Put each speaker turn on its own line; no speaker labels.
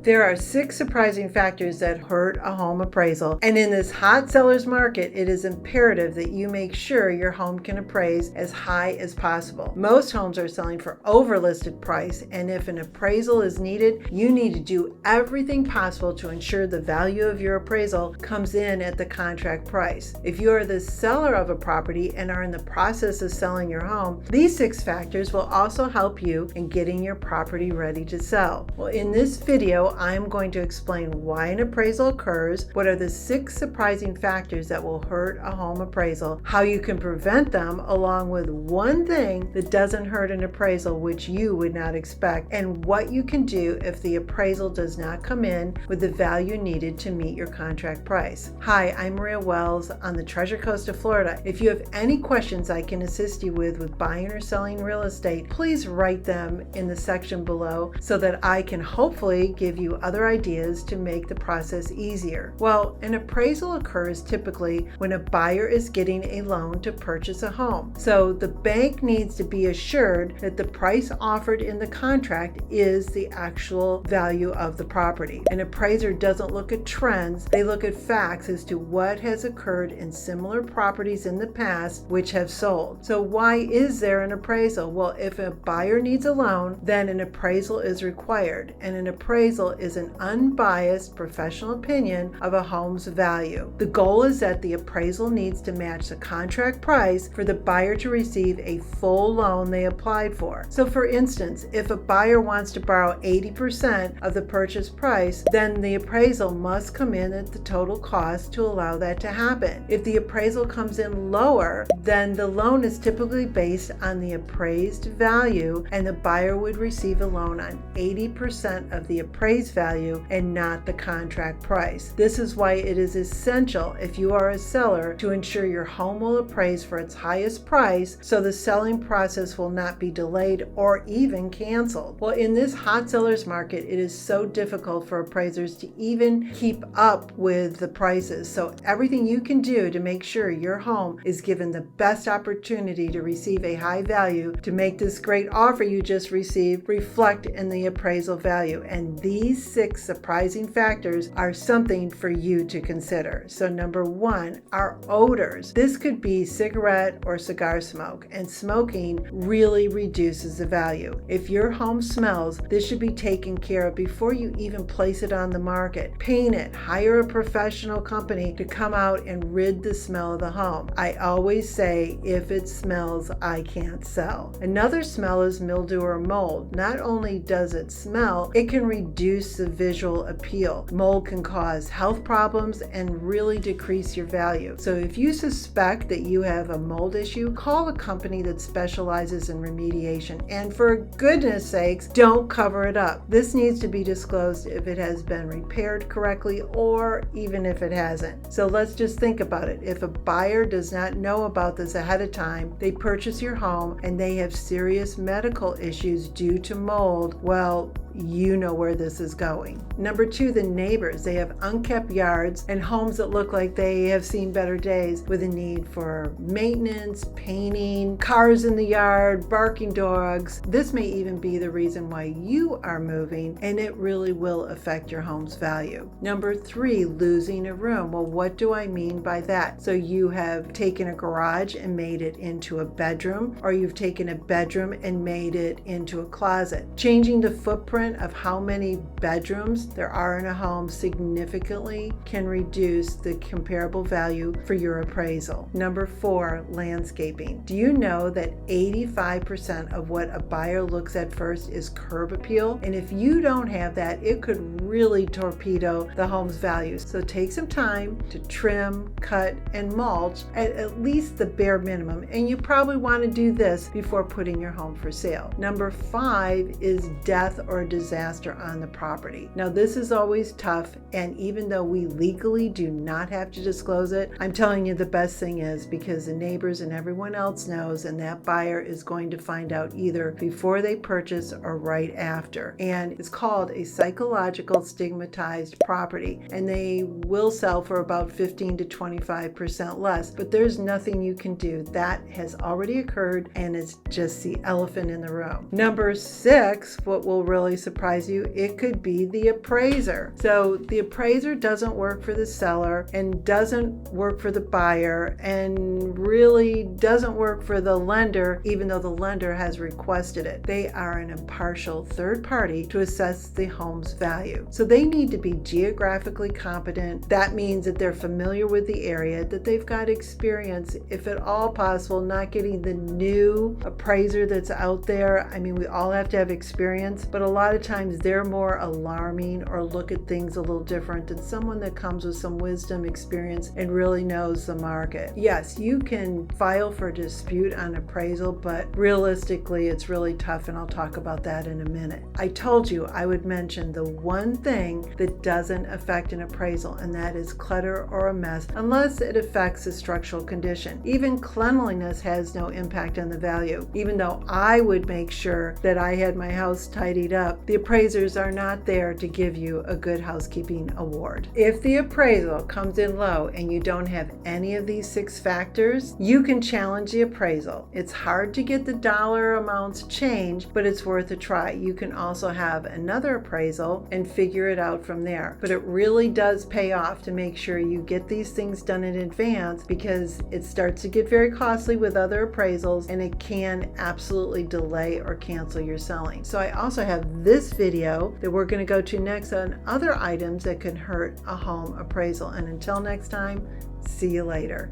There are 6 surprising factors that hurt a home appraisal, and in this hot seller's market, it is imperative that you make sure your home can appraise as high as possible. Most homes are selling for over listed price, and if an appraisal is needed, you need to do everything possible to ensure the value of your appraisal comes in at the contract price. If you are the seller of a property and are in the process of selling your home, these 6 factors will also help you in getting your property ready to sell. Well, in this video, I'm going to explain why an appraisal occurs, what are the 6 surprising factors that will hurt a home appraisal, how you can prevent them, along with one thing that doesn't hurt an appraisal which you would not expect, and what you can do if the appraisal does not come in with the value needed to meet your contract price. Hi, I'm Maria Wells on the Treasure Coast of Florida. If you have any questions I can assist you with buying or selling real estate, please write them in the section below so that I can hopefully give you other ideas to make the process easier. Well, an appraisal occurs typically when a buyer is getting a loan to purchase a home. So the bank needs to be assured that the price offered in the contract is the actual value of the property. An appraiser doesn't look at trends, they look at facts as to what has occurred in similar properties in the past which have sold. So why is there an appraisal? Well, if a buyer needs a loan, then an appraisal is required, and an appraisal is an unbiased professional opinion of a home's value. The goal is that the appraisal needs to match the contract price for the buyer to receive a full loan they applied for. So for instance, if a buyer wants to borrow 80% of the purchase price, then the appraisal must come in at the total cost to allow that to happen. If the appraisal comes in lower, then the loan is typically based on the appraised value, and the buyer would receive a loan on 80% of the appraised value and not the contract price. This is why it is essential, if you are a seller, to ensure your home will appraise for its highest price so the selling process will not be delayed or even canceled. Well, in this hot seller's market, it is so difficult for appraisers to even keep up with the prices. So everything you can do to make sure your home is given the best opportunity to receive a high value to make this great offer you just received reflect in the appraisal value. And these 6 surprising factors are something for you to consider. So number 1 are odors. This could be cigarette or cigar smoke, and smoking really reduces the value. If your home smells, this should be taken care of before you even place it on the market. Paint it, hire a professional company to come out and rid the smell of the home. I always say, if it smells, I can't sell. Another smell is mildew or mold. Not only does it smell, it can reduce the visual appeal. Mold can cause health problems and really decrease your value. So if you suspect that you have a mold issue, call a company that specializes in remediation, and for goodness sakes, don't cover it up. This needs to be disclosed if it has been repaired correctly or even if it hasn't. So let's just think about it. If a buyer does not know about this ahead of time, they purchase your home and they have serious medical issues due to mold, well, you know where this is going. Number 2, the neighbors. They have unkept yards and homes that look like they have seen better days, with a need for maintenance, painting, cars in the yard, barking dogs. This may even be the reason why you are moving, and it really will affect your home's value. Number 3, losing a room. Well, what do I mean by that? So you have taken a garage and made it into a bedroom, or you've taken a bedroom and made it into a closet. Changing the footprint of how many bedrooms there are in a home significantly can reduce the comparable value for your appraisal. Number 4, landscaping. Do you know that 85% of what a buyer looks at first is curb appeal? And if you don't have that, it could really torpedo the home's value. So take some time to trim, cut, and mulch at least the bare minimum. And you probably want to do this before putting your home for sale. Number 5 is death or disaster on the property. Now, this is always tough, and even though we legally do not have to disclose it, I'm telling you the best thing is, because the neighbors and everyone else knows, and that buyer is going to find out either before they purchase or right after. And it's called a psychological stigmatized property, and they will sell for about 15 to 25% less, but there's nothing you can do. That has already occurred, and it's just the elephant in the room. Number 6, what will really surprise you, it could be the appraiser. So the appraiser doesn't work for the seller and doesn't work for the buyer and really doesn't work for the lender, even though the lender has requested it. They are an impartial third party to assess the home's value. So they need to be geographically competent. That means that they're familiar with the area, that they've got experience, if at all possible, not getting the new appraiser that's out there. I mean, we all have to have experience, but a lot of times they're more alarming or look at things a little different than someone that comes with some wisdom, experience, and really knows the market. Yes, you can file for dispute on appraisal, but realistically, it's really tough, and I'll talk about that in a minute. I told you I would mention the one thing that doesn't affect an appraisal, and that is clutter or a mess, unless it affects the structural condition. Even cleanliness has no impact on the value. Even though I would make sure that I had my house tidied up, the appraisers are not there to give you a good housekeeping award. If the appraisal comes in low and you don't have any of these 6 factors, you can challenge the appraisal. It's hard to get the dollar amounts changed, but it's worth a try. You can also have another appraisal and figure it out from there. But it really does pay off to make sure you get these things done in advance, because it starts to get very costly with other appraisals and it can absolutely delay or cancel your selling. So I also have this video that we're going to go to next on other items that can hurt a home appraisal. And until next time, see you later.